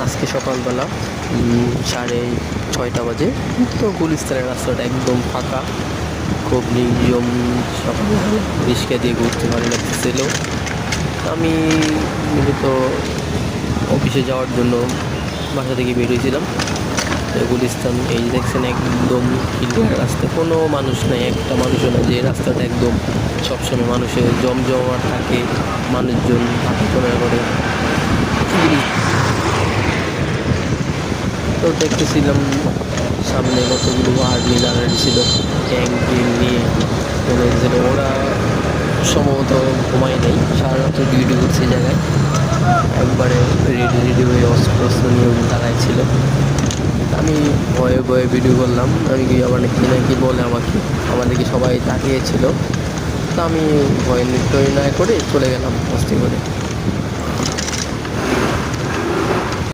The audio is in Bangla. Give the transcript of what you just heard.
আজকে সকালবেলা 6:30 বাজে। তো গুলিস্তানের রাস্তাটা একদম ফাঁকা, খুব নির্জন। সকালবেলা রিক্সা দিয়ে ঘুরতে ভালো লাগতেছিল। আমি মূলত অফিসে যাওয়ার জন্য বাসা থেকে বেরিয়েছিলাম। গুলিস্তান এই দেখছেন একদম ক্লিয়ার রাস্তা, কোনো মানুষ নেই, একটা মানুষও না। যে রাস্তাটা একদম সবসময় মানুষের জমজমাট থাকে, মানুষজন হাঁটাচলা করে। তো দেখতেছিলাম সামনে কতগুলো আর্মি দাঁড়িয়ে ছিল, ট্যাঙ্ক নিয়ে মনে হচ্ছিল ওরা সম্ভবত ঘুমায় নেই, সারা রাত্র ডিউটি করছে জায়গায়। একবারে রেডি রেডি হয়ে অস্ত্র নিয়ে দাঁড়ায় ছিল। আমি ভয়ে ভয়ে ভিডিও করলাম, আমি কি আবার নাকি বলে আমাদেরকে সবাই তাকিয়েছিল। তো আমি ভয় নির্ভয় না করে চলে গেলাম আস্তে করে।